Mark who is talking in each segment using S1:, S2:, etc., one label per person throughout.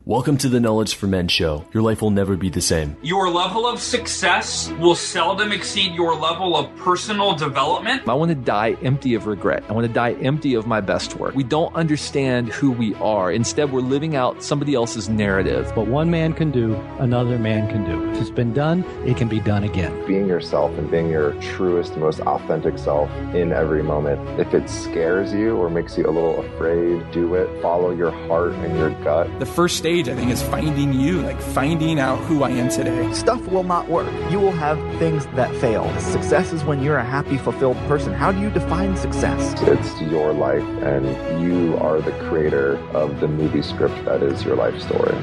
S1: Welcome to the Knowledge for Men show. Your life will never be the same.
S2: Your level of success will seldom exceed your level of personal development.
S3: I want to die empty of regret. I want to die empty of my best work. We don't understand who we are. Instead, we're living out somebody else's narrative.
S4: What one man can do, another man can do. If it's been done, it can be done again.
S5: Being yourself and being your truest, most authentic self in every moment. If it scares you or makes you a little afraid, do it. Follow your heart and your gut.
S6: The first stage, I think, is finding you, like finding out who I am today.
S7: Stuff will not work. You will have things that fail. Success is when you're a happy, fulfilled person. How do you define success?
S5: It's your life, and you are the creator of the movie script that is your life story.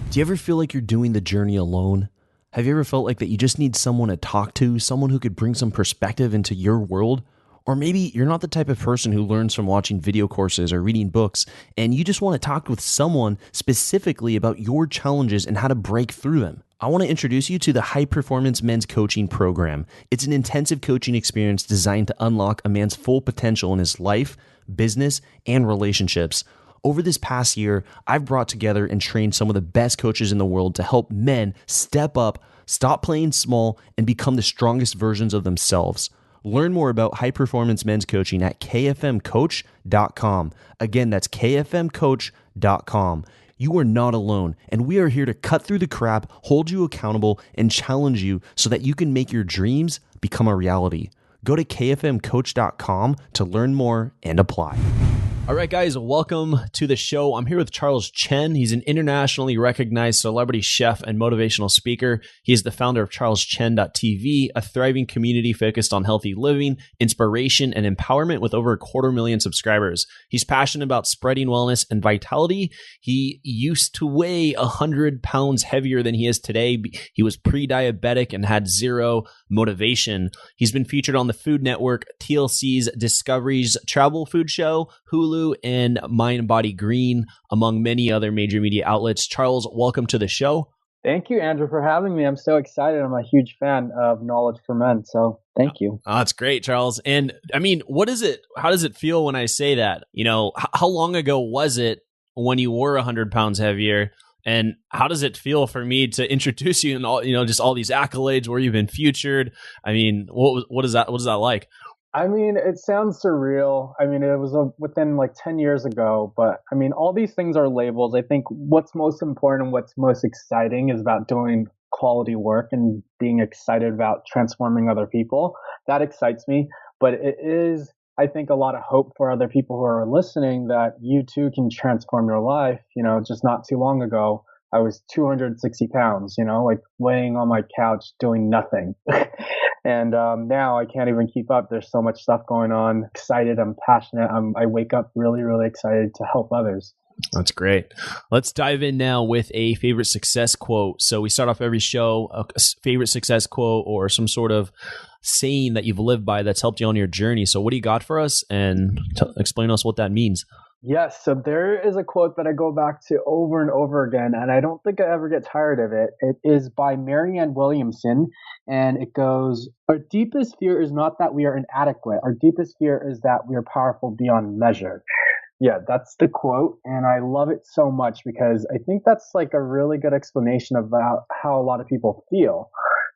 S1: Do you ever feel like you're doing the journey alone? Have you ever felt like that you just need someone to talk to, someone who could bring some perspective into your world? Or maybe you're not the type of person who learns from watching video courses or reading books, and you just want to talk with someone specifically about your challenges and how to break through them. I want to introduce you to the High Performance Men's Coaching Program. It's an intensive coaching experience designed to unlock a man's full potential in his life, business, and relationships. Over this past year, I've brought together and trained some of the best coaches in the world to help men step up, stop playing small, and become the strongest versions of themselves. Learn more about High Performance Men's Coaching at kfmcoach.com. Again, that's kfmcoach.com. You are not alone, and we are here to cut through the crap, hold you accountable, and challenge you so that you can make your dreams become a reality. Go to kfmcoach.com to learn more and apply. All right, guys, welcome to the show. I'm here with Charles Chen. He's an internationally recognized celebrity chef and motivational speaker. He is the founder of CharlesChen.tv, a thriving community focused on healthy living, inspiration, and empowerment with over 250,000 subscribers. He's passionate about spreading wellness and vitality. He used to weigh 100 pounds heavier than he is today. He was pre-diabetic and had zero motivation. He's been featured on the Food Network, TLC's Discovery's Travel Food Show, Hulu, and Mind Body Green, among many other major media outlets. Charles, welcome to the show.
S8: Thank you, Andrew, for having me. I'm so excited. I'm a huge fan of Knowledge for Men, so thank you.
S1: Oh, that's great, Charles. And I mean, how does it feel when I say that? You know, how long ago was it when you were 100 pounds heavier? And how does it feel for me to introduce you and all, just all these accolades where you've been featured? I mean, what is that like?
S8: I mean, it sounds surreal. I mean, it was within like 10 years ago, but I mean, all these things are labels. I think what's most important, what's most exciting is about doing quality work and being excited about transforming other people. That excites me, but it is, I think, a lot of hope for other people who are listening that you too can transform your life. Just not too long ago, I was 260 pounds, like laying on my couch doing nothing. And now I can't even keep up. There's so much stuff going on. Excited, I'm passionate. I wake up really, really excited to help others.
S1: That's great. Let's dive in now with a favorite success quote. So we start off every show, a favorite success quote or some sort of saying that you've lived by that's helped you on your journey. So what do you got for us? And explain to us what that means.
S8: Yes, so there is a quote that I go back to over and over again, and I don't think I ever get tired of it. It is by Marianne Williamson, and it goes, "Our deepest fear is not that we are inadequate. Our deepest fear is that we are powerful beyond measure." Yeah, that's the quote, and I love it so much because I think that's like a really good explanation about how a lot of people feel.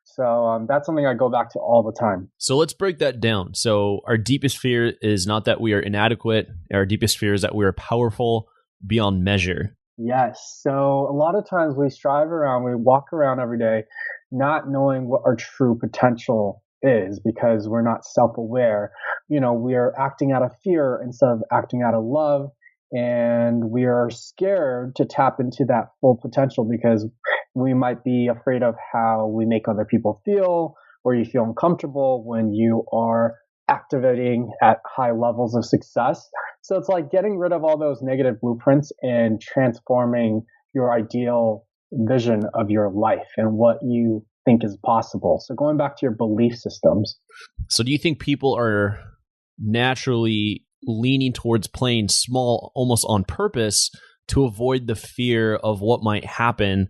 S8: So that's something I go back to all the time.
S1: So let's break that down. So our deepest fear is not that we are inadequate. Our deepest fear is that we are powerful beyond measure.
S8: Yes. So a lot of times we walk around every day not knowing what our true potential is because we're not self-aware. We are acting out of fear instead of acting out of love. And we are scared to tap into that full potential because we might be afraid of how we make other people feel, or you feel uncomfortable when you are activating at high levels of success. So it's like getting rid of all those negative blueprints and transforming your ideal vision of your life and what you think is possible. So going back to your belief systems.
S1: So do you think people are naturally leaning towards playing small almost on purpose to avoid the fear of what might happen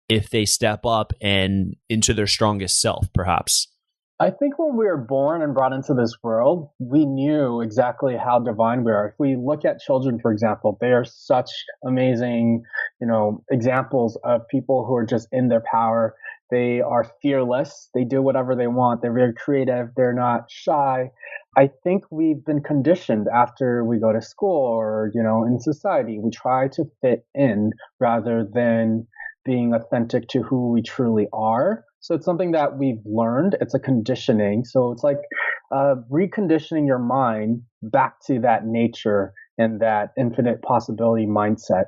S1: if they step up and into their strongest self, perhaps?
S8: I think when we were born and brought into this world, we knew exactly how divine we are. If we look at children, for example, they are such amazing, examples of people who are just in their power. They are fearless. They do whatever they want. They're very creative. They're not shy. I think we've been conditioned after we go to school or, in society. We try to fit in rather than being authentic to who we truly are. So it's something that we've learned. It's a conditioning. So it's like reconditioning your mind back to that nature and that infinite possibility mindset.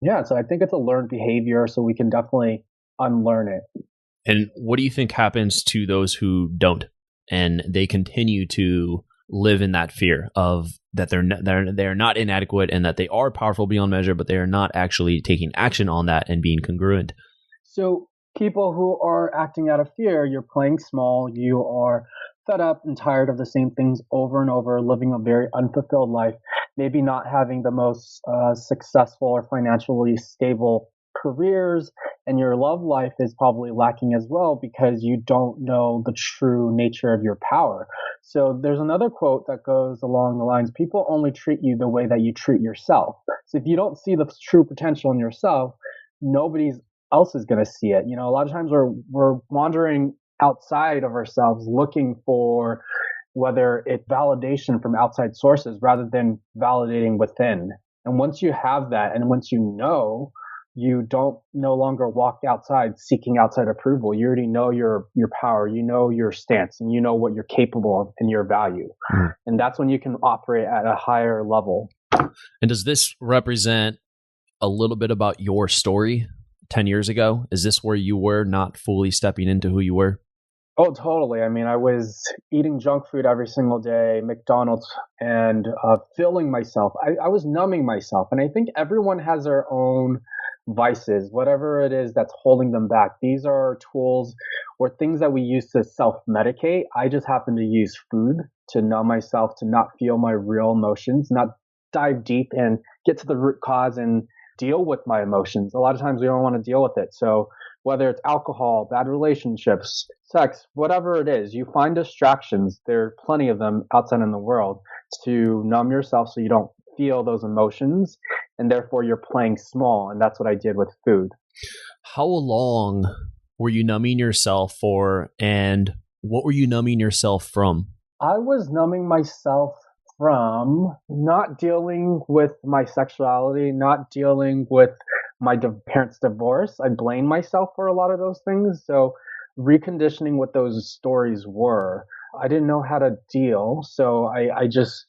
S8: Yeah, so I think it's a learned behavior. So we can definitely unlearn it.
S1: And what do you think happens to those who don't, and they continue to live in that fear of that they're not inadequate and that they are powerful beyond measure, but they are not actually taking action on that and being congruent?
S8: So people who are acting out of fear, you're playing small, you are fed up and tired of the same things over and over, living a very unfulfilled life, maybe not having the most successful or financially stable careers, and your love life is probably lacking as well because you don't know the true nature of your power. So there's another quote that goes along the lines, people only treat you the way that you treat yourself. So if you don't see the true potential in yourself, nobody else is going to see it. A lot of times we're wandering outside of ourselves looking for whether it's validation from outside sources rather than validating within. And once you have that, and once you don't no longer walk outside seeking outside approval. You already know your power, you know your stance, and you know what you're capable of and your value. And that's when you can operate at a higher level.
S1: And does this represent a little bit about your story 10 years ago? Is this where you were not fully stepping into who you were?
S8: Oh, totally. I mean, I was eating junk food every single day, McDonald's, and filling myself. I was numbing myself. And I think everyone has their own vices, whatever it is that's holding them back. These are tools or things that we use to self-medicate. I just happen to use food to numb myself, to not feel my real emotions, not dive deep and get to the root cause and deal with my emotions. A lot of times we don't want to deal with it. So whether it's alcohol, bad relationships, sex, whatever it is, you find distractions. There are plenty of them outside in the world to numb yourself so you don't feel those emotions, and therefore you're playing small. And that's what I did with food.
S1: How long were you numbing yourself for, and what were you numbing yourself from?
S8: I was numbing myself from not dealing with my sexuality, not dealing with my parents' divorce. I blame myself for a lot of those things. So reconditioning what those stories were. I didn't know how to deal. So I just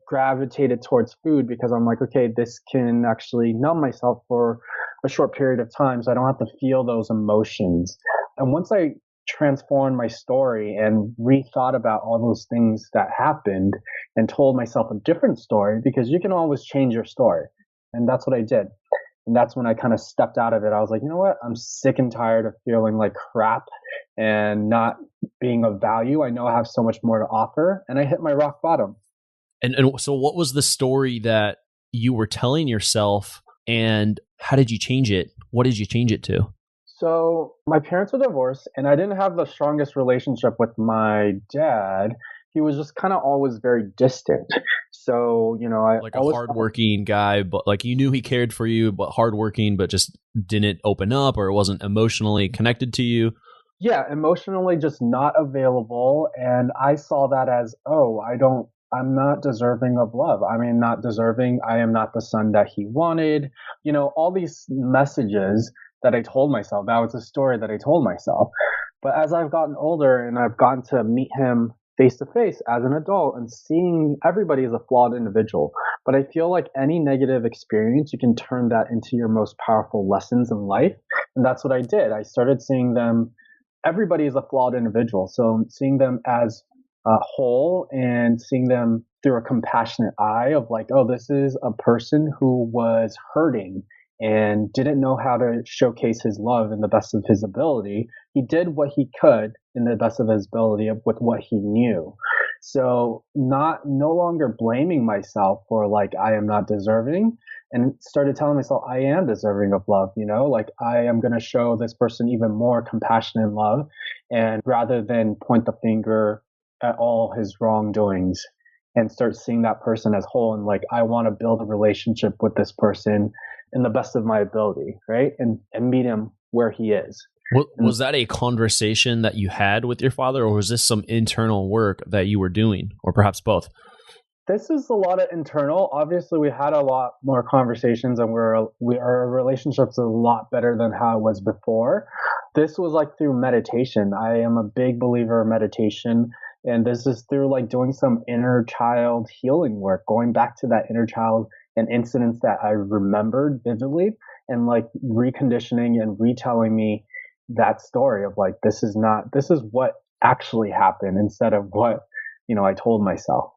S8: gravitated towards food because I'm like, okay, this can actually numb myself for a short period of time so I don't have to feel those emotions. And once I transformed my story and rethought about all those things that happened and told myself a different story, because you can always change your story. And that's what I did. And that's when I kind of stepped out of it. I was like, you know what? I'm sick and tired of feeling like crap and not being of value. I know I have so much more to offer. And I hit my rock bottom.
S1: And so what was the story that you were telling yourself, and how did you change it? What did you change it to?
S8: So my parents were divorced, and I didn't have the strongest relationship with my dad. He was just kind of always very distant. So, I
S1: like a hardworking guy, but like you knew he cared for you, but hardworking, but just didn't open up or wasn't emotionally connected to you.
S8: Yeah, emotionally just not available. And I saw that as, I'm not deserving of love. I mean, not deserving. I am not the son that he wanted. All these messages that I told myself. That was a story that I told myself. But as I've gotten older and I've gotten to meet him face to face as an adult and seeing everybody as a flawed individual. But I feel like any negative experience, you can turn that into your most powerful lessons in life. And that's what I did. I started seeing everybody is a flawed individual. So seeing them as whole and seeing them through a compassionate eye of like, oh, this is a person who was hurting and didn't know how to showcase his love in the best of his ability. He did what he could in the best of his ability with what he knew. So no longer blaming myself for like, I am not deserving, and started telling myself I am deserving of love, like I am going to show this person even more compassion and love. And rather than point the finger at all his wrongdoings and start seeing that person as whole, and like, I want to build a relationship with this person in the best of my ability, right? And meet him where he is.
S1: Was that a conversation that you had with your father, or was this some internal work that you were doing, or perhaps both?
S8: This is a lot of internal. Obviously, we had a lot more conversations, and our relationship's a lot better than how it was before. This was like through meditation. I am a big believer in meditation, and this is through like doing some inner child healing work, going back to that inner child and incidents that I remembered vividly, and like reconditioning and retelling me that story of like, this is what actually happened instead of what, I told myself.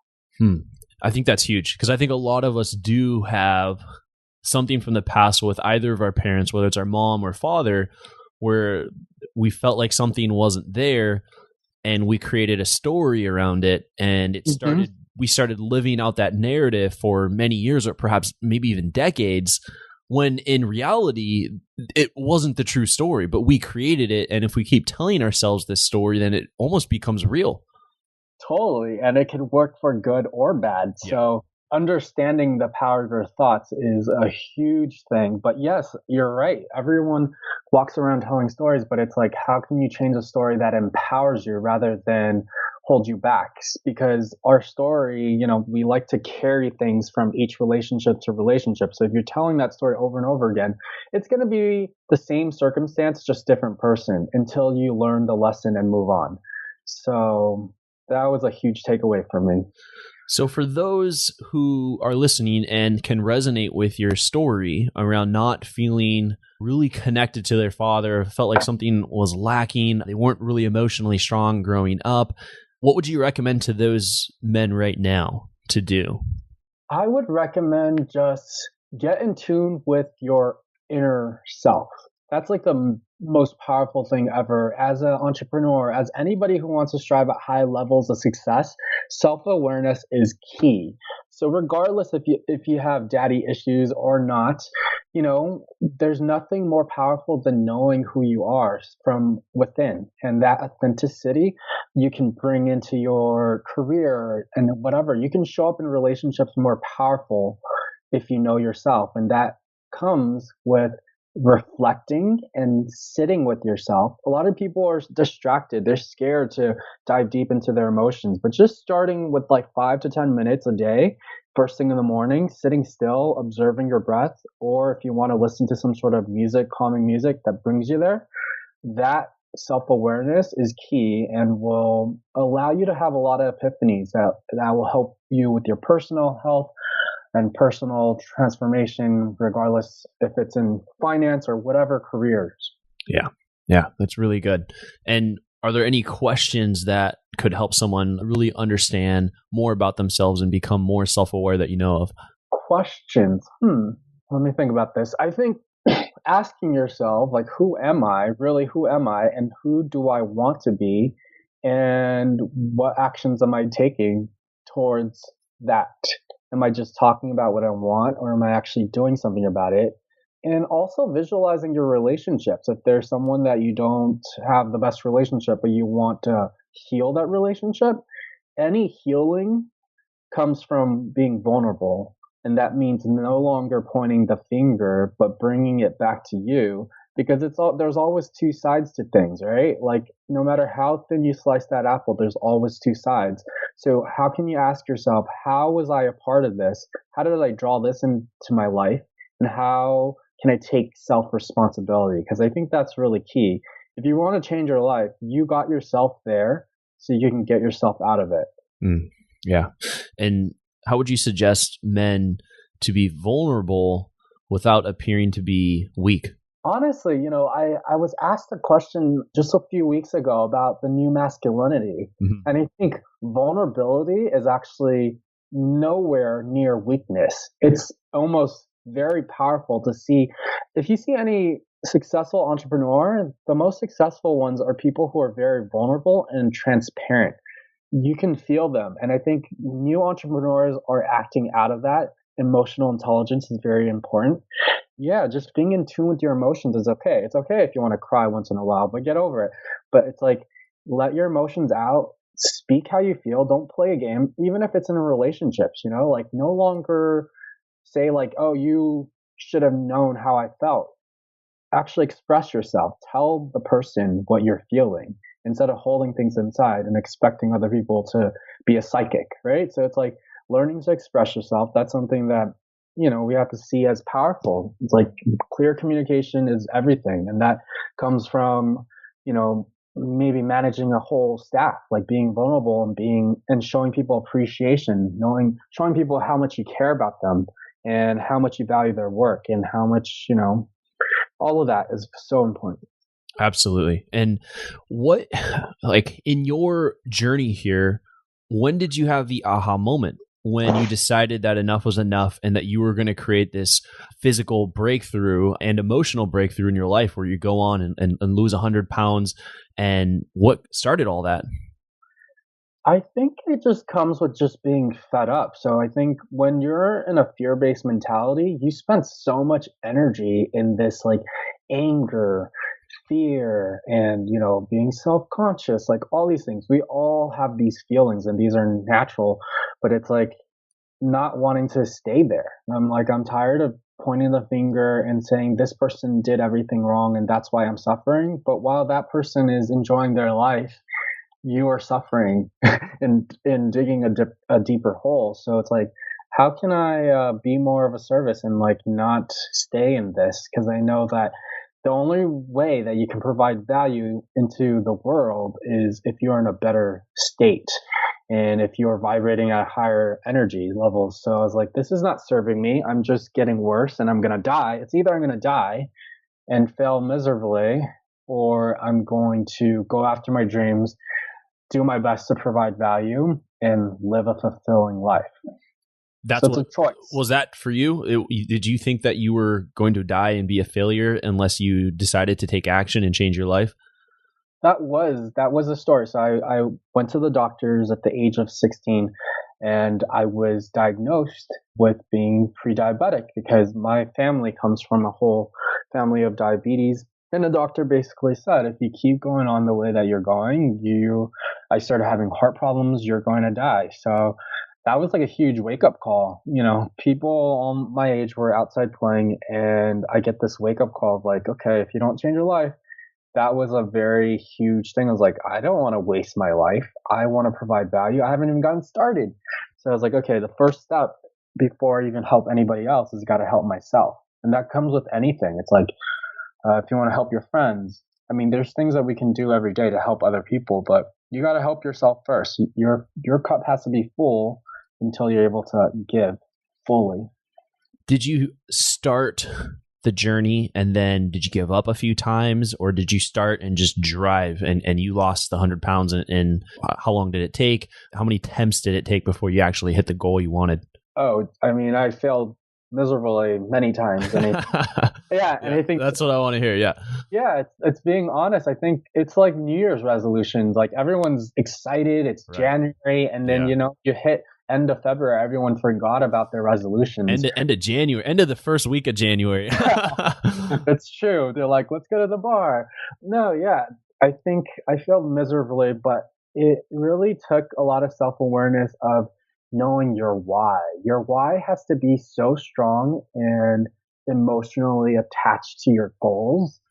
S1: I think that's huge, because I think a lot of us do have something from the past with either of our parents, whether it's our mom or father, where we felt like something wasn't there and we created a story around it, and we started living out that narrative for many years, or perhaps maybe even decades, when in reality, it wasn't the true story, but we created it. And if we keep telling ourselves this story, then it almost becomes real.
S8: Totally. And it can work for good or bad. Yeah. So understanding the power of your thoughts is a huge thing. But yes, you're right. Everyone walks around telling stories, but it's like, how can you change a story that empowers you rather than hold you back? Because our story, we like to carry things from each relationship to relationship. So if you're telling that story over and over again, it's going to be the same circumstance, just different person, until you learn the lesson and move on. So that was a huge takeaway for me.
S1: So for those who are listening and can resonate with your story around not feeling really connected to their father, felt like something was lacking, they weren't really emotionally strong growing up, what would you recommend to those men right now to do?
S8: I would recommend just get in tune with your inner self. That's like the most powerful thing ever. As an entrepreneur, as anybody who wants to strive at high levels of success, self-awareness is key. So regardless if you have daddy issues or not, there's nothing more powerful than knowing who you are from within. And that authenticity you can bring into your career and whatever. You can show up in relationships more powerful if you know yourself. And that comes with reflecting and sitting with yourself. A lot of people are distracted. They're scared to dive deep into their emotions, but just starting with like 5 to 10 minutes a day, first thing in the morning, sitting still, observing your breath, or if you want to listen to some sort of music, calming music that brings you there, that self-awareness is key and will allow you to have a lot of epiphanies that will help you with your personal health and personal transformation, regardless if it's in finance or whatever careers.
S1: Yeah, that's really good. And are there any questions that could help someone really understand more about themselves and become more self-aware that you know of?
S8: Questions. Let me think about this. I think asking yourself, like, who am I? Really, who am I? And who do I want to be? And what actions am I taking towards that? Am I just talking about what I want, or am I actually doing something about it? And also visualizing your relationships. If there's someone that you don't have the best relationship, but you want to heal that relationship, any healing comes from being vulnerable. And that means no longer pointing the finger, but bringing it back to you, because there's always two sides to things, right? Like, no matter how thin you slice that apple, there's always two sides. So how can you ask yourself, how was I a part of this? How did I draw this into my life? And how can I take self-responsibility? Because I think that's really key. If you want to change your life, you got yourself there so you can get yourself out of it.
S1: Yeah. And how would you suggest men to be vulnerable without appearing to be weak?
S8: Honestly, I was asked a question just a few weeks ago about the new masculinity. Mm-hmm. And I think vulnerability is actually nowhere near weakness. It's almost very powerful to see. If you see any successful entrepreneur, the most successful ones are people who are very vulnerable and transparent. You can feel them. And I think new entrepreneurs are acting out of that emotional intelligence is very important. Yeah, just being in tune with your emotions is okay. It's okay if you want to cry once in a while, but get over it. But it's like, let your emotions out, speak how you feel, don't play a game, even if it's in relationships, like no longer say like, oh, you should have known how I felt. Actually express yourself. Tell the person what you're feeling instead of holding things inside and expecting other people to be a psychic, right? So it's like learning to express yourself. That's something that, we have to see as powerful. It's like clear communication is everything. And that comes from, maybe managing a whole staff, like being vulnerable and showing people appreciation, showing people how much you care about them and how much you value their work and how much, all of that is so important.
S1: Absolutely. And what, like in your journey here, when did you have the aha moment when you decided that enough was enough and that you were going to create this physical breakthrough and emotional breakthrough in your life where you go on and lose 100 pounds? And what started all that?
S8: I think it just comes with just being fed up. So I think when you're in a fear-based mentality, you spend so much energy in this like anger, fear, and being self-conscious, like all these things. We all have these feelings and these are natural, but it's like not wanting to stay there. I'm tired of pointing the finger and saying this person did everything wrong and that's why I'm suffering. But while that person is enjoying their life, you are suffering and digging a deeper hole. So it's like, how can I be more of a service and like not stay in this? Because I know that the only way that you can provide value into the world is if you're in a better state and if you're vibrating at higher energy levels. So I was like, this is not serving me. I'm just getting worse and I'm going to die. It's either I'm going to die and fail miserably or I'm going to go after my dreams, do my best to provide value and live a fulfilling life.
S1: That's
S8: so it's a choice.
S1: Was that for you? Did you think that you were going to die and be a failure unless you decided to take action and change your life?
S8: That was the story. So I went to the doctors at the age of 16 and I was diagnosed with being pre-diabetic because my family comes from a whole family of diabetes. And the doctor basically said, if you keep going on the way that you're going, I started having heart problems, you're going to die. So that was like a huge wake up call. People on my age were outside playing and I get this wake up call of like, okay, if you don't change your life, that was a very huge thing. I was like, I don't want to waste my life. I want to provide value. I haven't even gotten started. So I was like, okay, the first step before I even help anybody else is got to help myself. And that comes with anything. It's like, if you want to help your friends, there's things that we can do every day to help other people, but you got to help yourself first. Your cup has to be full until you're able to give fully.
S1: Did you start the journey and then did you give up a few times, or did you start and just drive and you lost the 100 pounds and how long did it take? How many attempts did it take before you actually hit the goal you wanted?
S8: Oh, I failed miserably many times. Yeah, and I think
S1: that's what I want to hear.
S8: Yeah, it's being honest. I think it's like New Year's resolutions. Like everyone's excited. It's right. January, and then you hit end of February. Everyone forgot about their resolutions.
S1: End of January. End of the first week of January.
S8: That's true. They're like, let's go to the bar. No, yeah. I think I failed miserably, but it really took a lot of self-awareness of knowing your why. Your why has to be so strong and emotionally attached to your goals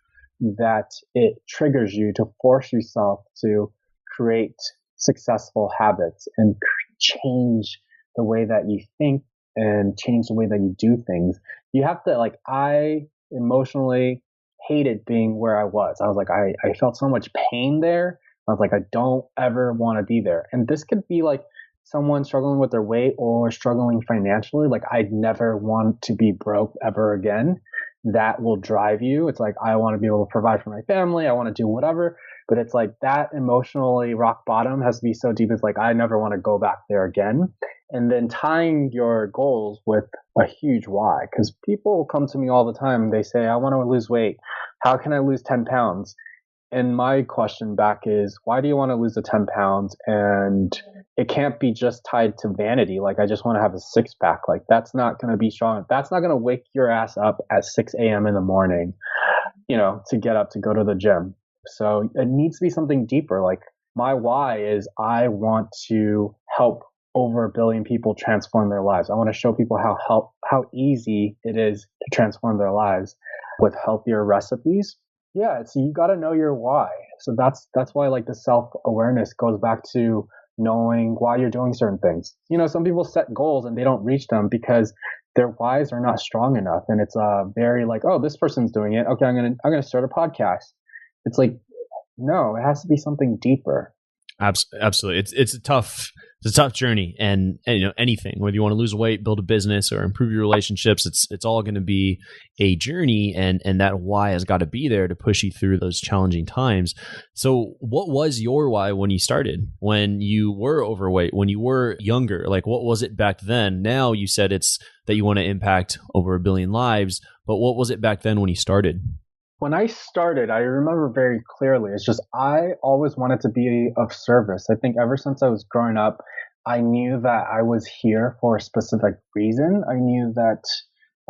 S8: that it triggers you to force yourself to create successful habits and change the way that you think and change the way that you do things. You have to I emotionally hated being where I was. I was like, I felt so much pain there. I was like, I don't ever want to be there. And this could be like someone struggling with their weight or struggling financially. Like, I'd never want to be broke ever again. That will drive you. It's like, I want to be able to provide for my family. I want to do whatever. But it's like that emotionally rock bottom has to be so deep. It's like, I never want to go back there again. And then tying your goals with a huge why. Because people come to me all the time. They say, I want to lose weight. How can I lose 10 pounds? And my question back is, why do you want to lose the 10 pounds? And it can't be just tied to vanity. Like, I just want to have a six pack. Like, that's not going to be strong. That's not going to wake your ass up at 6 a.m. in the morning, to get up to go to the gym. So it needs to be something deeper. Like, my why is I want to help over 1 billion people transform their lives. I want to show people how easy it is to transform their lives with healthier recipes. Yeah, so you got to know your why. So that's why, like, the self-awareness goes back to knowing why you're doing certain things. Some people set goals and they don't reach them because their whys are not strong enough, and it's very like, oh, this person's doing it. Okay, I'm gonna start a podcast. It's like, no, it has to be something deeper.
S1: Absolutely. It's a tough journey, and anything, whether you want to lose weight, build a business, or improve your relationships, it's all going to be a journey, and that why has got to be there to push you through those challenging times. So what was your why when you started, when you were overweight, when you were younger? Like, what was it back then? Now you said it's that you want to impact over 1 billion lives, but what was it back then when you started?
S8: When I started, I remember very clearly, it's just I always wanted to be of service. I think ever since I was growing up, I knew that I was here for a specific reason. I knew that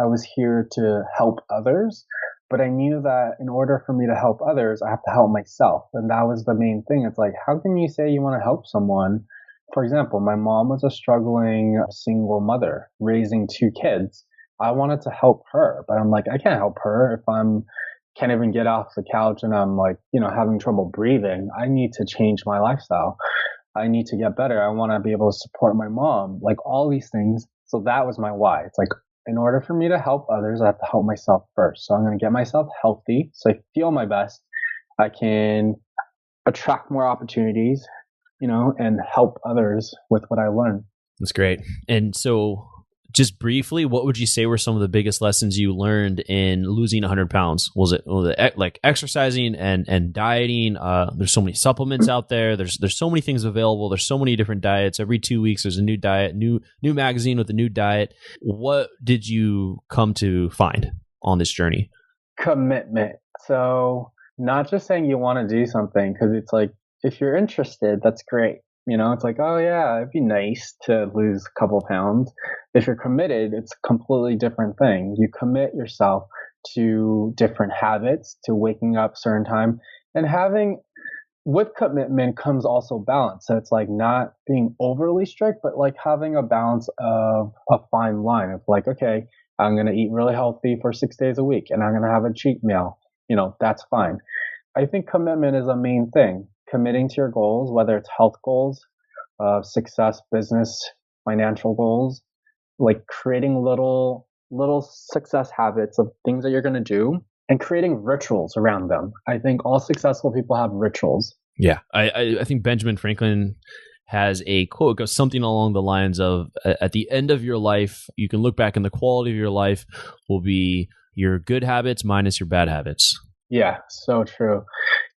S8: I was here to help others, but I knew that in order for me to help others, I have to help myself. And that was the main thing. It's like, how can you say you want to help someone? For example, my mom was a struggling single mother raising 2 kids. I wanted to help her, but I'm like, I can't help her if can't even get off the couch and I'm like, having trouble breathing. I need to change my lifestyle. I need to get better. I want to be able to support my mom, like all these things. So that was my why. It's like, in order for me to help others, I have to help myself first. So I'm going to get myself healthy so I feel my best. I can attract more opportunities, and help others with what I learn.
S1: That's great. And so, just briefly, what would you say were some of the biggest lessons you learned in losing 100 pounds? Was it like exercising and dieting? There's so many supplements out there. There's so many things available. There's so many different diets. Every 2 weeks, there's a new diet, new magazine with a new diet. What did you come to find on this journey?
S8: Commitment. So not just saying you want to do something, because it's like, if you're interested, that's great. It's like, oh yeah, it'd be nice to lose a couple pounds. If you're committed, it's a completely different thing. You commit yourself to different habits, to waking up a certain time, and with commitment comes also balance. So it's like not being overly strict, but like having a balance of a fine line of like, okay, I'm going to eat really healthy for 6 days a week and I'm going to have a cheat meal. That's fine. I think commitment is a main thing. Committing to your goals, whether it's health goals, success, business, financial goals, like creating little success habits of things that you're going to do and creating rituals around them. I think all successful people have rituals.
S1: Yeah. I think Benjamin Franklin has a quote. It goes something along the lines of, at the end of your life, you can look back and the quality of your life will be your good habits minus your bad habits.
S8: Yeah, so true.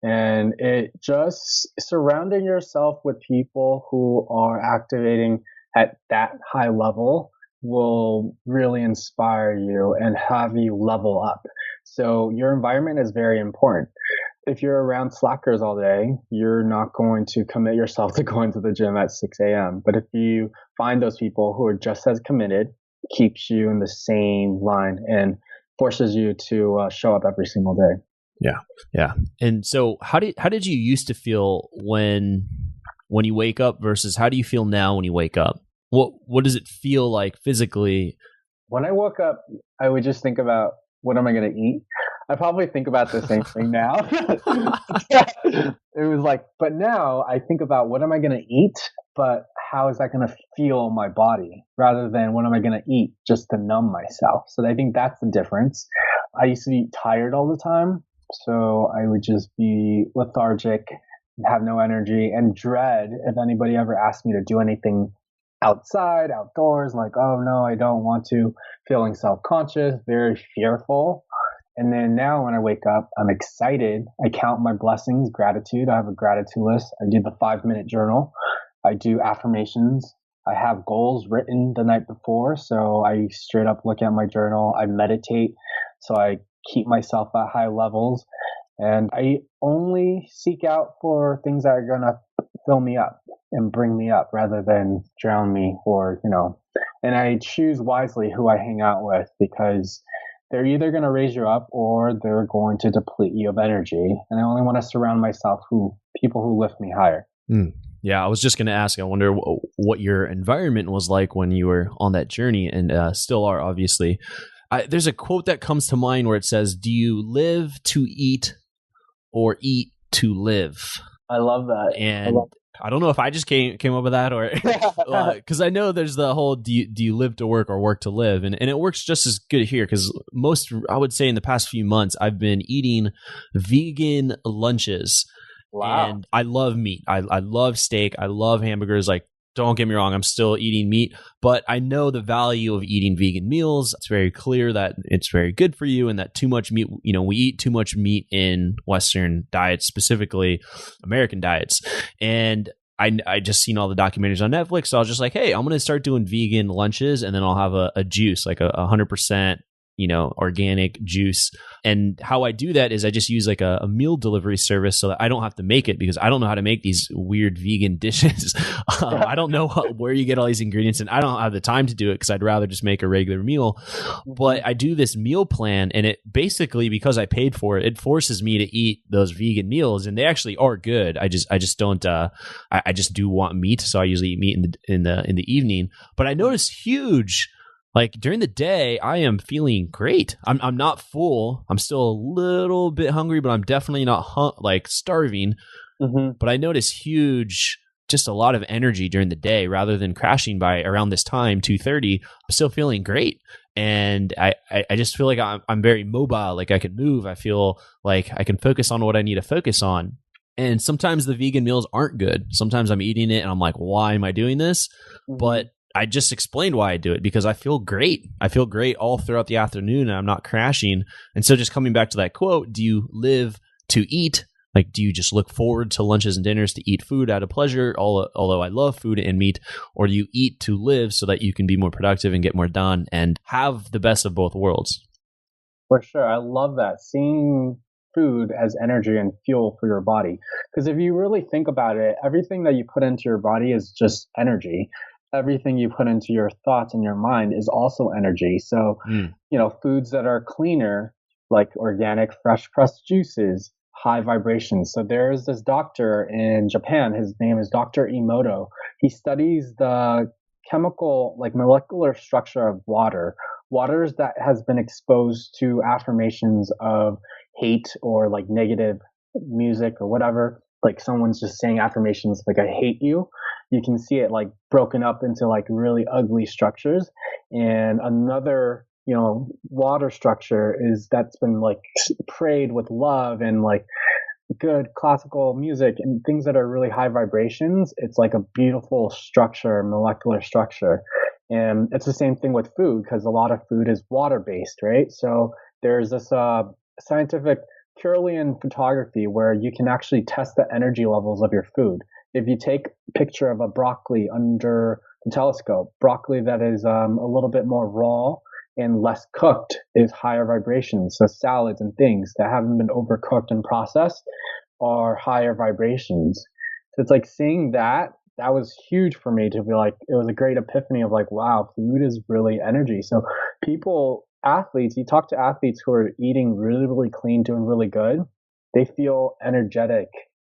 S8: And it just surrounding yourself with people who are activating at that high level will really inspire you and have you level up. So your environment is very important. If you're around slackers all day, you're not going to commit yourself to going to the gym at 6 a.m. But if you find those people who are just as committed, keeps you in the same line and forces you to show up every single day.
S1: Yeah. And so how did you used to feel when you wake up versus how do you feel now when you wake up? What does it feel like physically?
S8: When I woke up, I would just think about, what am I going to eat? I probably think about the same thing now. It was like, but now I think about, what am I going to eat? But how is that going to feel my body, rather than what am I going to eat just to numb myself? So I think that's the difference. I used to be tired all the time. So I would just be lethargic, have no energy, and dread if anybody ever asked me to do anything outside, outdoors, like, oh no, I don't want to, feeling self-conscious, very fearful. And then now when I wake up, I'm excited. I count my blessings, gratitude. I have a gratitude list. I do the 5-minute journal. I do affirmations. I have goals written the night before. So I straight up look at my journal. I meditate. So I keep myself at high levels, and I only seek out for things that are going to fill me up. and bring me up rather than drown me, or, and I choose wisely who I hang out with, because they're either going to raise you up or they're going to deplete you of energy. And I only want to surround myself people who lift me higher.
S1: Yeah, I was just going to ask, I wonder what your environment was like when you were on that journey, and still are, obviously. There's a quote that comes to mind where it says, "Do you live to eat or eat to live?"
S8: I love that.
S1: And I don't know if I just came up with that, or because I know there's the whole do you live to work or work to live, and it works just as good here, because I would say in the past few months I've been eating vegan lunches.
S8: Wow.
S1: And I love meat. I love steak. I love hamburgers. Like, don't get me wrong, I'm still eating meat, but I know the value of eating vegan meals. It's very clear that it's very good for you, and that too much meat, we eat too much meat in Western diets, specifically American diets. And I just seen all the documentaries on Netflix, so I was just like, hey, I'm going to start doing vegan lunches, and then I'll have a juice, like a 100%, organic juice. And how I do that is I just use like a meal delivery service, so that I don't have to make it, because I don't know how to make these weird vegan dishes. I don't know where you get all these ingredients, and I don't have the time to do it, because I'd rather just make a regular meal. But I do this meal plan, and it basically, because I paid for it, it forces me to eat those vegan meals, and they actually are good. I just don't. I just do want meat, so I usually eat meat in the evening. But I notice huge. Like, during the day, I am feeling great. I'm not full. I'm still a little bit hungry, but I'm definitely not starving. Mm-hmm. But I notice just a lot of energy during the day, rather than crashing by around this time, 2:30. I'm still feeling great. And I just feel like I'm very mobile. Like, I can move. I feel like I can focus on what I need to focus on. And sometimes the vegan meals aren't good. Sometimes I'm eating it and I'm like, why am I doing this? Mm-hmm. But I just explained why I do it, because I feel great. I feel great all throughout the afternoon, and I'm not crashing. And so, just coming back to that quote, do you live to eat? Like, do you just look forward to lunches and dinners to eat food out of pleasure, although I love food and meat? Or do you eat to live, so that you can be more productive and get more done and have the best of both worlds?
S8: For sure. I love that. Seeing food as energy and fuel for your body. Because if you really think about it, everything that you put into your body is just energy. Everything you put into your thoughts and your mind is also energy. So, foods that are cleaner, like organic, fresh pressed juices, high vibrations. So there's this doctor in Japan. His name is Dr. Emoto. He studies the chemical, like molecular structure of waters that has been exposed to affirmations of hate, or like negative music or whatever. Like, someone's just saying affirmations like, I hate you. You can see it like broken up into like really ugly structures. And another, water structure is that's been like prayed with love and like good classical music and things that are really high vibrations. It's like a beautiful structure, molecular structure. And it's the same thing with food, because a lot of food is water based, right? So there's this scientific Kirlian photography where you can actually test the energy levels of your food. If you take a picture of a broccoli under the telescope, broccoli that is a little bit more raw and less cooked is higher vibrations. So salads and things that haven't been overcooked and processed are higher vibrations. So it's like seeing that was huge for me, to be like, it was a great epiphany of like, wow, food is really energy. So athletes, you talk to athletes who are eating really, really clean, doing really good, they feel energetic,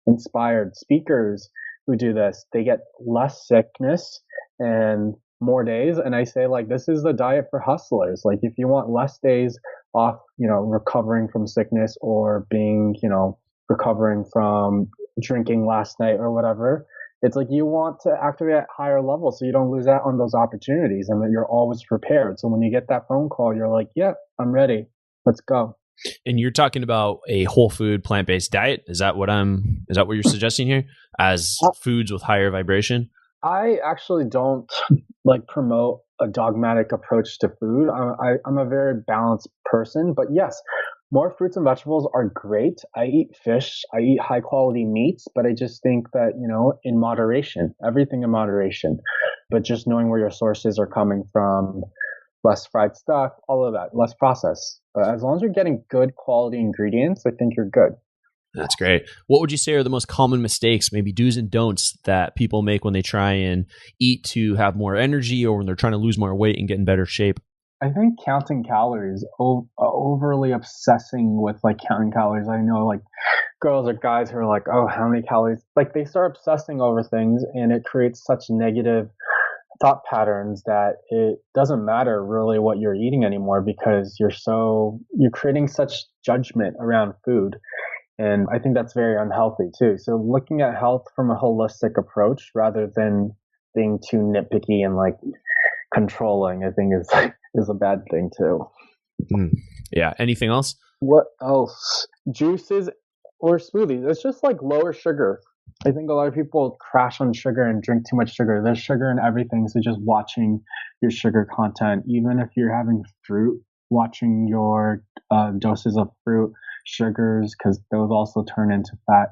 S8: inspired. Speakers who do this, they get less sickness and more days. And I say, like, this is the diet for hustlers. Like, if you want less days off, recovering from sickness, or being, recovering from drinking last night or whatever, it's like you want to activate at higher levels so you don't lose out on those opportunities, and that you're always prepared. So when you get that phone call, you're like, yeah, I'm ready. Let's go.
S1: And you're talking about a whole food, plant-based diet. Is that what you're suggesting here, as foods with higher vibration?
S8: I actually don't promote a dogmatic approach to food. I'm a very balanced person, but yes, more fruits and vegetables are great. I eat fish. I eat high quality meats, but I just think that, in moderation, everything in moderation, but just knowing where your sources are coming from, less fried stuff, all of that, less processed. But as long as you're getting good quality ingredients, I think you're good.
S1: That's great. What would you say are the most common mistakes, maybe do's and don'ts that people make when they try and eat to have more energy or when they're trying to lose more weight and get in better shape?
S8: I think counting calories, overly obsessing with like counting calories. I know like girls or guys who are like, oh, how many calories? Like they start obsessing over things and it creates such negative thought patterns that it doesn't matter really what you're eating anymore because you're creating such judgment around food. And I think that's very unhealthy too. So looking at health from a holistic approach rather than being too nitpicky and like controlling, I think is a bad thing too.
S1: Yeah. Anything else?
S8: What else? Juices or smoothies. It's just like lower sugar. I think a lot of people crash on sugar and drink too much sugar. There's sugar in everything. So just watching your sugar content, even if you're having fruit, watching your doses of fruit, sugars, because those also turn into fat.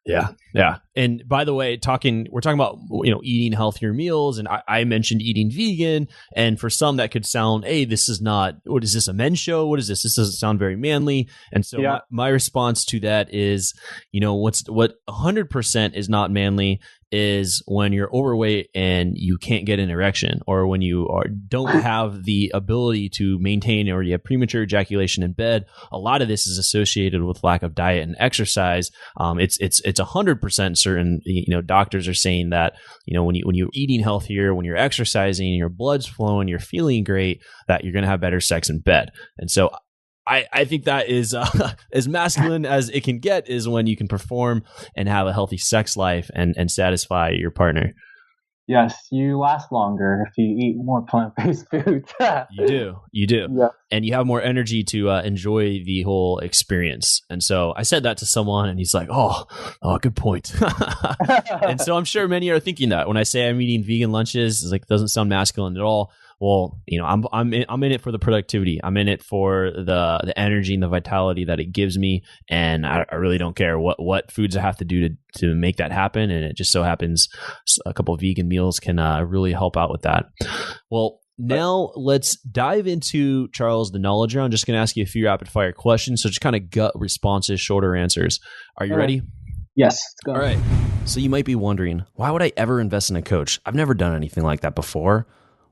S1: Yeah. Yeah. And by the way, we're talking about, eating healthier meals. And I mentioned eating vegan. And for some that could sound, hey, this is not, what is this, a men's show? What is this? This doesn't sound very manly. And so my response to that is, what 100% is not manly is when you're overweight and you can't get an erection, or when you don't have the ability to maintain, or you have premature ejaculation in bed. A lot of this is associated with lack of diet and exercise. It's 100% certain. Doctors are saying that when you're eating healthier, when you're exercising, your blood's flowing, you're feeling great, that you're going to have better sex in bed. And so I think that is as masculine as it can get, is when you can perform and have a healthy sex life and satisfy your partner.
S8: Yes, you last longer if you eat more plant-based foods.
S1: You do.
S8: Yeah.
S1: And you have more energy to enjoy the whole experience. And so I said that to someone and he's like, oh, good point. And so I'm sure many are thinking that when I say I'm eating vegan lunches, it's like, doesn't sound masculine at all. Well, I'm in it for the productivity. I'm in it for the energy and the vitality that it gives me, and I really don't care what foods I have to do to make that happen. And it just so happens a couple of vegan meals can really help out with that. Well, now let's dive into, Charles, the knowledge round. I'm just going to ask you a few rapid fire questions, so just kind of gut responses, shorter answers. Are you ready?
S8: Yes. Let's go.
S1: All right. So you might be wondering, why would I ever invest in a coach? I've never done anything like that before.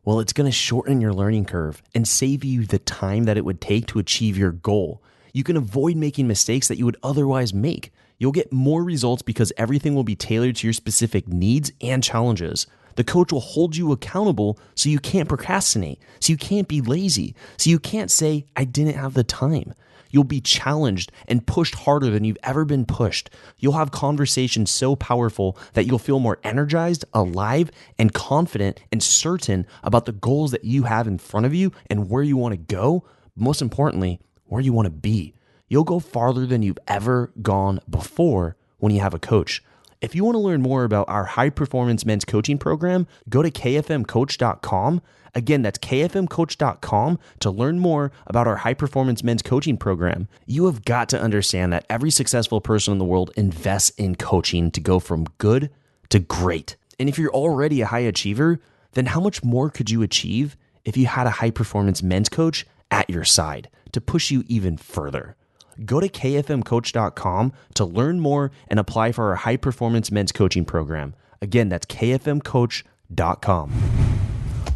S1: Well, it's going to shorten your learning curve and save you the time that it would take to achieve your goal. You can avoid making mistakes that you would otherwise make. You'll get more results because everything will be tailored to your specific needs and challenges. The coach will hold you accountable so you can't procrastinate, so you can't be lazy, so you can't say, I didn't have the time. You'll be challenged and pushed harder than you've ever been pushed. You'll have conversations so powerful that you'll feel more energized, alive, and confident and certain about the goals that you have in front of you and where you want to go. Most importantly, where you want to be. You'll go farther than you've ever gone before when you have a coach. If you want to learn more about our high performance men's coaching program, go to kfmcoach.com. Again, that's kfmcoach.com to learn more about our high performance men's coaching program. You have got to understand that every successful person in the world invests in coaching to go from good to great. And if you're already a high achiever, then how much more could you achieve if you had a high performance men's coach at your side to push you even further? Go to kfmcoach.com to learn more and apply for our high performance men's coaching program. Again, that's kfmcoach.com.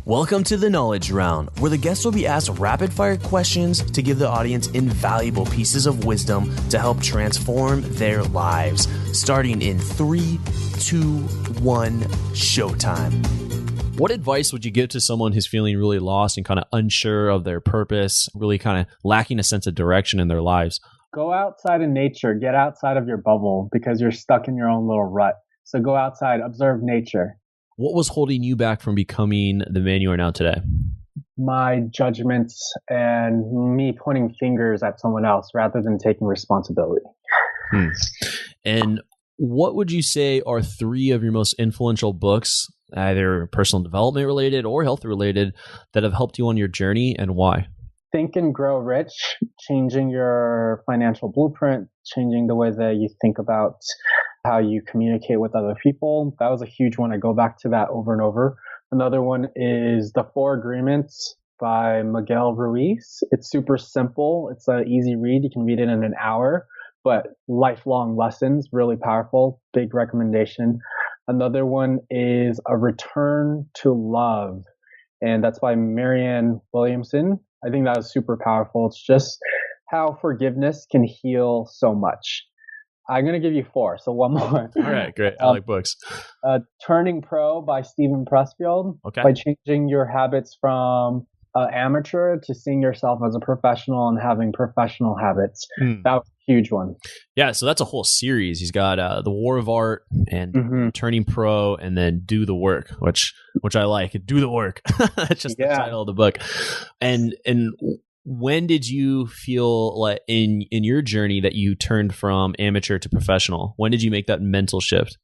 S1: Welcome to the Knowledge Round, where the guests will be asked rapid-fire questions to give the audience invaluable pieces of wisdom to help transform their lives. Starting in 3, 2, 1, showtime. What advice would you give to someone who's feeling really lost and kind of unsure of their purpose, really kind of lacking a sense of direction in their lives?
S8: Go outside in nature. Get outside of your bubble because you're stuck in your own little rut. So go outside, observe nature.
S1: What was holding you back from becoming the man you are now today?
S8: My judgments and me pointing fingers at someone else rather than taking responsibility.
S1: And what would you say are 3 of your most influential books, either personal development related or health related, that have helped you on your journey, and why?
S8: Think and Grow Rich, changing your financial blueprint, changing the way that you think about how you communicate with other people. That was a huge one. I go back to that over and over. Another one is The 4 Agreements by Miguel Ruiz. It's super simple. It's an easy read. You can read it in an hour, but lifelong lessons, really powerful, big recommendation. Another one is A Return to Love, and that's by Marianne Williamson. I think that was super powerful. It's just how forgiveness can heal so much. I'm going to give you 4, so one more.
S1: All right, great. I like books.
S8: Turning Pro by Stephen Pressfield.
S1: Okay.
S8: By changing your habits from amateur to seeing yourself as a professional and having professional habits. That was a huge one.
S1: Yeah, so that's a whole series. He's got The War of Art and Turning Pro, and then Do the Work, which I like. Do the Work. That's just the title of the book. And when did you feel like in your journey that you turned from amateur to professional? When did you make that mental shift?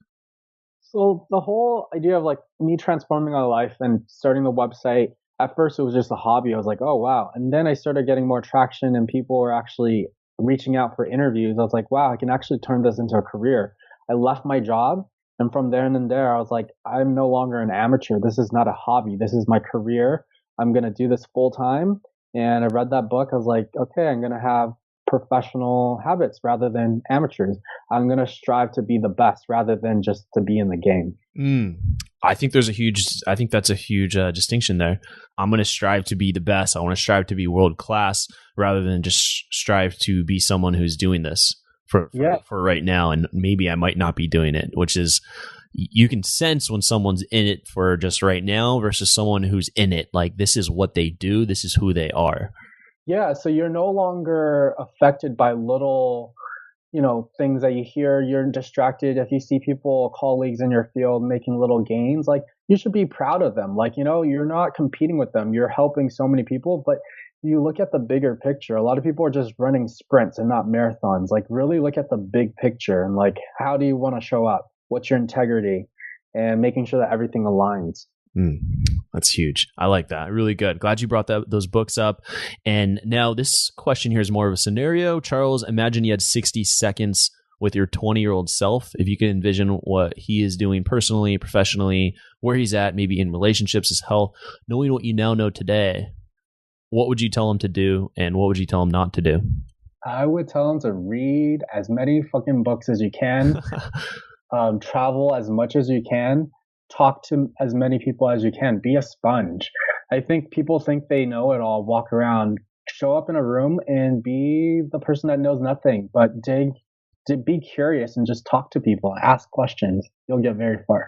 S8: So the whole idea of like me transforming my life and starting the website, at first it was just a hobby. I was like, oh, wow. And then I started getting more traction and people were actually reaching out for interviews. I was like, wow, I can actually turn this into a career. I left my job. And from there and there, I was like, I'm no longer an amateur. This is not a hobby. This is my career. I'm going to do this full time. And I read that book. I was like, okay, I'm going to have professional habits rather than amateurs. I'm going to strive to be the best rather than just to be in the game.
S1: I think that's a huge distinction there. I'm going to strive to be the best. I want to strive to be world class rather than just strive to be someone who's doing this for right now. And maybe I might not be doing it, which is, you can sense when someone's in it for just right now versus someone who's in it. Like, this is what they do. This is who they are.
S8: Yeah. So you're no longer affected by little, things that you hear. You're distracted. If you see people, colleagues in your field making little gains, like, you should be proud of them. Like, you're not competing with them. You're helping so many people, but you look at the bigger picture. A lot of people are just running sprints and not marathons. Like, really look at the big picture and like, how do you want to show up? What's your integrity? And making sure that everything aligns.
S1: That's huge. I like that. Really good. Glad you brought those books up. And now this question here is more of a scenario. Charles, imagine you had 60 seconds with your 20-year-old self. If you could envision what he is doing personally, professionally, where he's at, maybe in relationships, his health, knowing what you now know today, what would you tell him to do and what would you tell him not to do?
S8: I would tell him to read as many fucking books as you can. Travel as much as you can, talk to as many people as you can, be a sponge. I think people think they know it all, walk around, show up in a room and be the person that knows nothing, but be curious and just talk to people, ask questions. You'll get very far.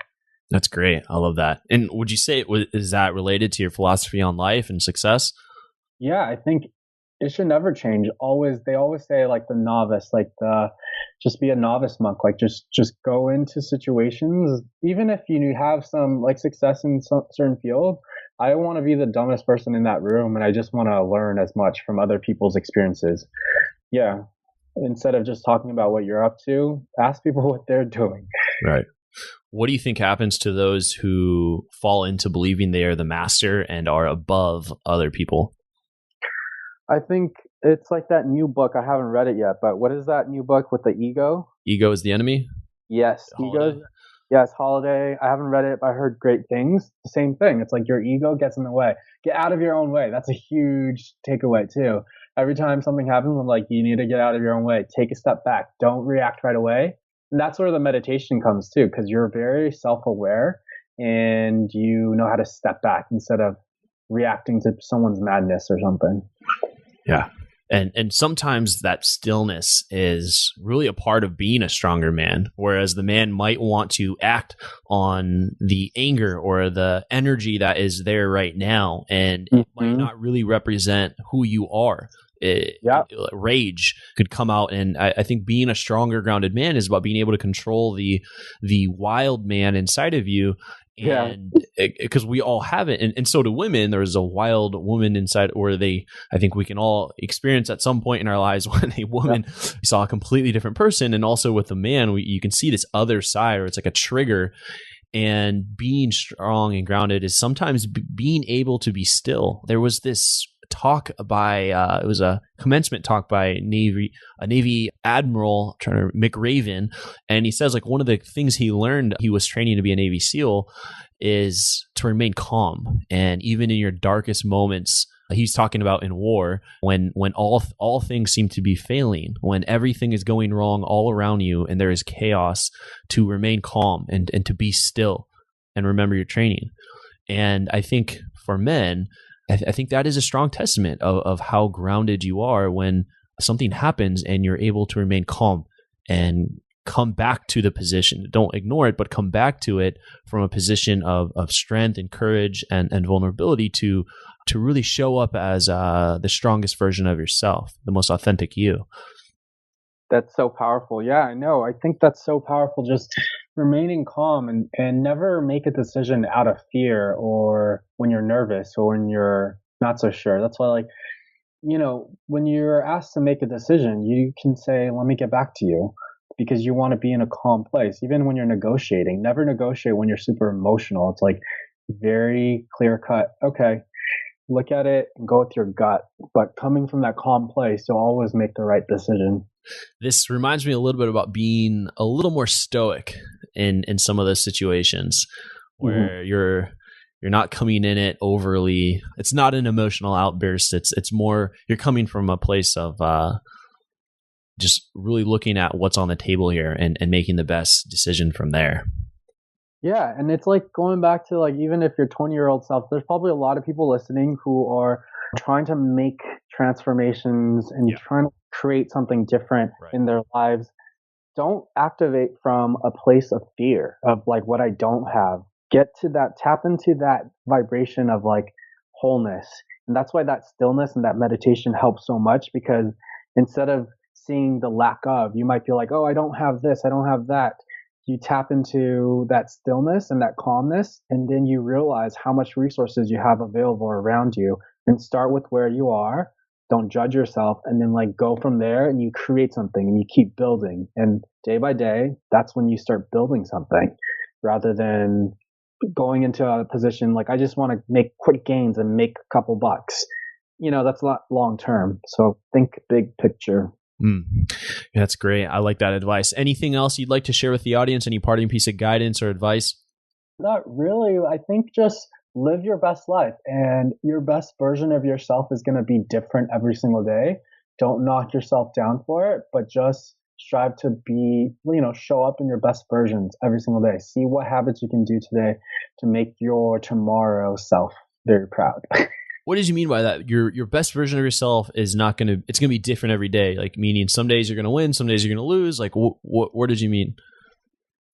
S1: That's great. I love that. And would you say is that related to your philosophy on life and success?
S8: Yeah, I think it should never change. They always say like the novice, just be a novice monk. Like just go into situations, even if you have some like success in some certain field. I want to be the dumbest person in that room, and I just want to learn as much from other people's experiences. Yeah, instead of just talking about what you're up to, ask people what they're doing.
S1: Right. What do you think happens to those who fall into believing they are the master and are above other people?
S8: I think it's like that new book. I haven't read it yet, but what is that new book with the ego?
S1: Ego is the enemy?
S8: Yes. Ego. Yes, Holiday. I haven't read it, but I heard great things. The same thing. It's like your ego gets in the way. Get out of your own way. That's a huge takeaway too. Every time something happens, I'm like, you need to get out of your own way. Take a step back. Don't react right away. And that's where the meditation comes too, because you're very self-aware and you know how to step back instead of reacting to someone's madness or something.
S1: Yeah. And sometimes that stillness is really a part of being a stronger man, whereas the man might want to act on the anger or the energy that is there right now, and it might not really represent who you are. Rage could come out, and I think being a stronger, grounded man is about being able to control the wild man inside of you. And because we all have it, and so do women. There's a wild woman inside, or I think we can all experience at some point in our lives when a woman saw a completely different person, and also with a man, you can see this other side, or it's like a trigger. And being strong and grounded is sometimes being able to be still. There was this talk by it was a commencement talk by a Navy Admiral McRaven, and he says like one of the things he learned, he was training to be a Navy SEAL, is to remain calm, and even in your darkest moments, he's talking about in war, when all things seem to be failing, when everything is going wrong all around you and there is chaos, to remain calm and to be still and remember your training. And I think for men, I think that is a strong testament of how grounded you are when something happens and you're able to remain calm and come back to the position. Don't ignore it, but come back to it from a position of strength and courage and vulnerability to really show up as the strongest version of yourself, the most authentic you.
S8: That's so powerful. Yeah, I know. I think that's so powerful. Just remaining calm and never make a decision out of fear or when you're nervous or when you're not so sure. That's why, like, when you're asked to make a decision, you can say, let me get back to you, because you want to be in a calm place. Even when you're negotiating, never negotiate when you're super emotional. It's like very clear cut. Okay, look at it and go with your gut. But coming from that calm place, you'll always make the right decision.
S1: This reminds me a little bit about being a little more stoic in some of those situations where you're not coming in it overly. It's not an emotional outburst. It's more you're coming from a place of just really looking at what's on the table here and making the best decision from there.
S8: Yeah, and it's like going back to, like, even if your 20-year-old self, there's probably a lot of people listening who are trying to make transformations and trying to create something different in their lives. Don't activate from a place of fear of like what I don't have. Get to that, tap into that vibration of like wholeness. And that's why that stillness and that meditation helps so much, because instead of seeing the lack of, you might feel like, oh, I don't have this, I don't have that. You tap into that stillness and that calmness, and then you realize how much resources you have available around you, and start with where you are. Don't judge yourself, and then like go from there, and you create something and you keep building. And day by day, that's when you start building something, rather than going into a position like, I just want to make quick gains and make a couple bucks. That's not long term. So think big picture.
S1: That's great. I like that advice. Anything else you'd like to share with the audience? Any parting piece of guidance or advice?
S8: Not really. I think just live your best life, and your best version of yourself is going to be different every single day. Don't knock yourself down for it, but just strive to be, show up in your best versions every single day. See what habits you can do today to make your tomorrow self very proud.
S1: What did you mean by that? Your best version of yourself is not going to, it's going to be different every day. Like, meaning some days you're going to win, some days you're going to lose. Like, what did you mean?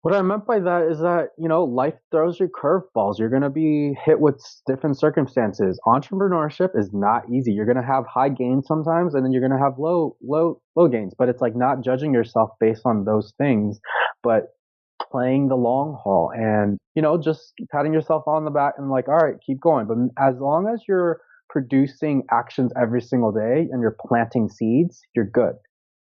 S8: What I meant by that is that, life throws you curveballs. You're going to be hit with different circumstances. Entrepreneurship is not easy. You're going to have high gains sometimes, and then you're going to have low gains. But it's like not judging yourself based on those things, but playing the long haul and, just patting yourself on the back and like, all right, keep going. But as long as you're producing actions every single day and you're planting seeds, you're good.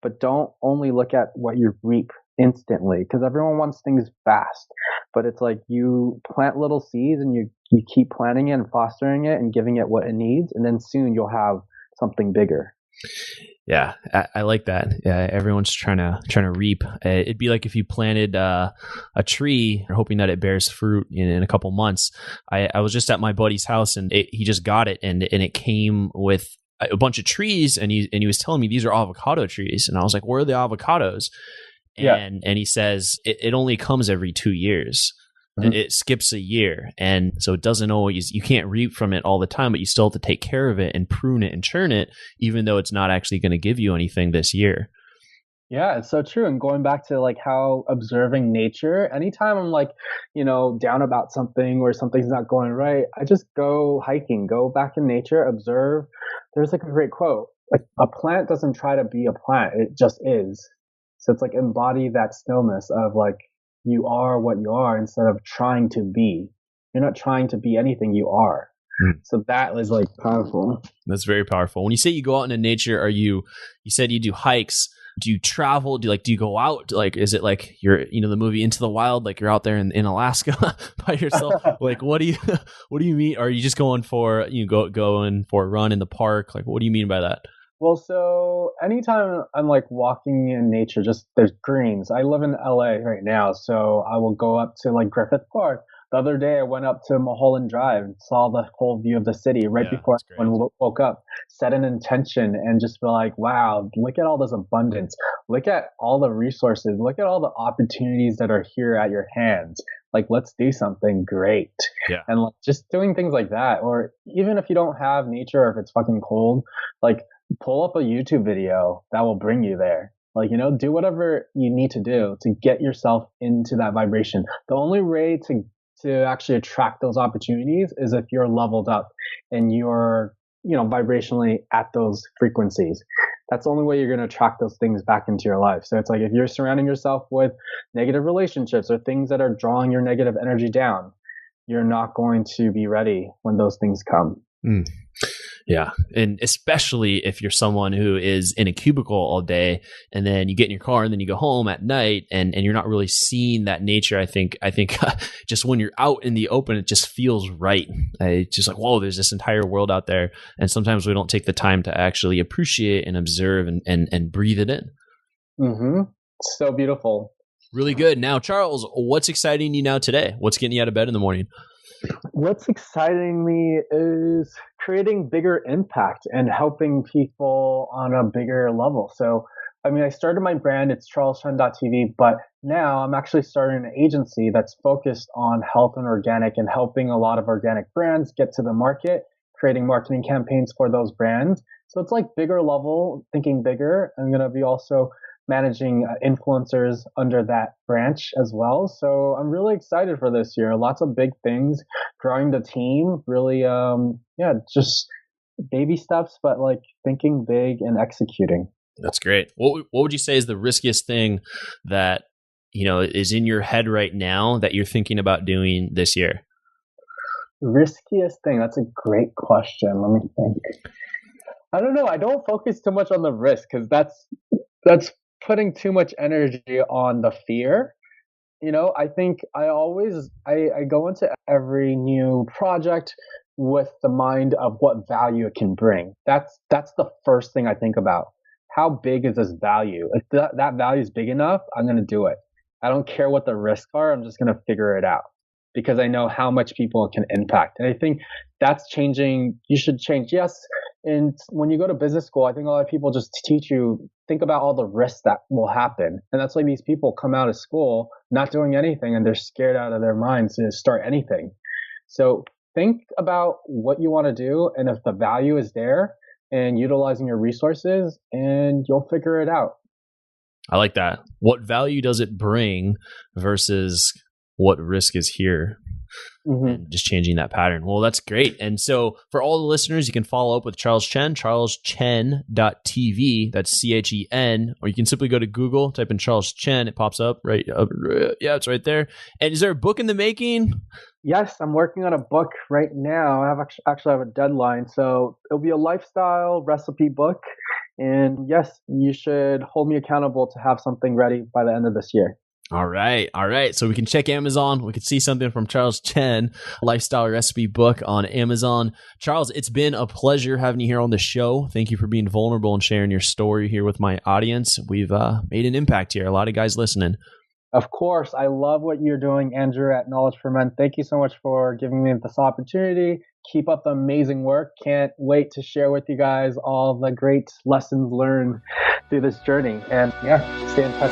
S8: But don't only look at what you reap instantly, because everyone wants things fast. But it's like you plant little seeds and you keep planting it and fostering it and giving it what it needs. And then soon you'll have something bigger.
S1: Yeah, I like that. Yeah, everyone's trying to reap. It'd be like if you planted a tree, you're hoping that it bears fruit in a couple months. I was just at my buddy's house, and he just got it, and it came with a bunch of trees, and he was telling me these are avocado trees, and I was like, where are the avocados? And he says it only comes every 2 years. It skips a year, and so it doesn't always, you can't reap from it all the time, but you still have to take care of it and prune it and churn it, even though it's not actually going to give you anything this year.
S8: Yeah, it's so true. And going back to like how observing nature, anytime I'm like, down about something or something's not going right, I just go hiking, go back in nature, observe. There's like a great quote, like, a plant doesn't try to be a plant, it just is. So it's like embody that stillness of like, you are what you are instead of trying to be. You're not trying to be anything, you are. So that was like powerful.
S1: That's very powerful. When you say you go out into nature, you said you do hikes. Do you travel? Do you go out? Like, is it like you're, the movie Into the Wild, like you're out there in Alaska by yourself? Like, what do you mean? Are you just going for, going for a run in the park? Like, what do you mean by that?
S8: Well, so anytime I'm like walking in nature, just there's greens. I live in LA right now, so I will go up to like Griffith Park. The other day, I went up to Mulholland Drive and saw the whole view of the city right before I woke up, set an intention and just be like, wow, look at all this abundance. Look at all the resources. Look at all the opportunities that are here at your hands. Like, let's do something great.
S1: Yeah.
S8: And like, just doing things like that. Or even if you don't have nature, or if it's fucking cold, like pull up a YouTube video that will bring you there. Like, you know, do whatever you need to do to get yourself into that vibration. The only way to actually attract those opportunities is if you're leveled up and you're, you know, vibrationally at those frequencies. That's the only way you're going to attract those things back into your life. So it's like, if you're surrounding yourself with negative relationships or things that are drawing your negative energy down, you're not going to be ready when those things come.
S1: Yeah. And especially if you're someone who is in a cubicle all day and then you get in your car and then you go home at night and you're not really seeing that nature. I think just when you're out in the open, it just feels right. It's just like, whoa, there's this entire world out there. And sometimes we don't take the time to actually appreciate and observe and breathe it in.
S8: Mm-hmm. So beautiful.
S1: Really good. Now, Charles, what's exciting you now today? What's getting you out of bed in the morning?
S8: What's exciting me is creating bigger impact and helping people on a bigger level. So, I mean, I started my brand, it's charleschen.tv, but now I'm actually starting an agency that's focused on health and organic and helping a lot of organic brands get to the market, creating marketing campaigns for those brands. So it's like bigger level, thinking bigger. I'm going to be also managing influencers under that branch as well. So I'm really excited for this year. Lots of big things, growing the team, really, just baby steps, but like thinking big and executing.
S1: That's great. What would you say is the riskiest thing that, you know, is in your head right now that you're thinking about doing this year?
S8: Riskiest thing? That's a great question. Let me think. I don't know. I don't focus too much on the risk because that's putting too much energy on the fear. You know, I think I go into every new project with the mind of what value it can bring. That's the first thing I think about. How big is this value? If that value is big enough, I'm going to do it. I don't care what the risks are. I'm just going to figure it out because I know how much people it can impact. And I think that's changing. You should change. Yes. And when you go to business school, I think a lot of people just teach you, think about all the risks that will happen. And that's why these people come out of school not doing anything and they're scared out of their minds to start anything. So think about what you want to do. And if the value is there and utilizing your resources, and you'll figure it out.
S1: I like that. What value does it bring versus what risk is here? Mm-hmm. And just changing that pattern. Well, that's great. And so for all the listeners, you can follow up with Charles Chen, charleschen.tv. That's CHEN. Or you can simply go to Google, type in Charles Chen. It pops up right up. Yeah, it's right there. And is there a book in the making?
S8: Yes, I'm working on a book right now. I actually have a deadline. So it'll be a lifestyle recipe book. And yes, you should hold me accountable to have something ready by the end of this year.
S1: All right. So we can check Amazon. We could see something from Charles Chen, lifestyle recipe book on Amazon. Charles, it's been a pleasure having you here on the show. Thank you for being vulnerable and sharing your story here with my audience. We've made an impact here. A lot of guys listening.
S8: Of course. I love what you're doing, Andrew, at Knowledge for Men. Thank you so much for giving me this opportunity. Keep up the amazing work. Can't wait to share with you guys all the great lessons learned through this journey. And stay in touch.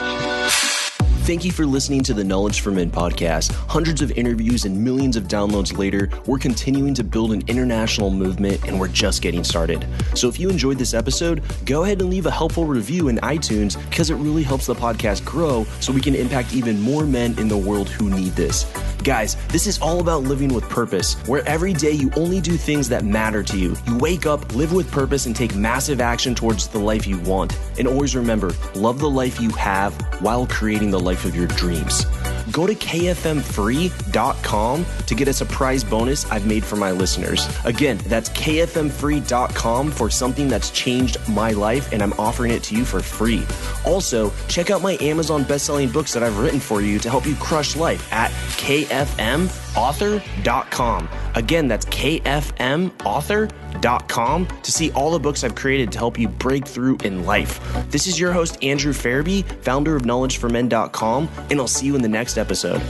S1: Thank you for listening to the Knowledge for Men podcast. Hundreds of interviews and millions of downloads later, we're continuing to build an international movement, and we're just getting started. So if you enjoyed this episode, go ahead and leave a helpful review in iTunes because it really helps the podcast grow so we can impact even more men in the world who need this. Guys, this is all about living with purpose, where every day you only do things that matter to you. You wake up, live with purpose, and take massive action towards the life you want. And always remember, love the life you have while creating the life of your dreams. Go to kfmfree.com to get a surprise bonus I've made for my listeners. Again, that's kfmfree.com for something that's changed my life, and I'm offering it to you for free. Also, check out my Amazon best-selling books that I've written for you to help you crush life at kfmauthor.com. Again, that's kfmauthor.com to see all the books I've created to help you break through in life. This is your host, Andrew Farabee, founder of knowledgeformen.com, and I'll see you in the next episode.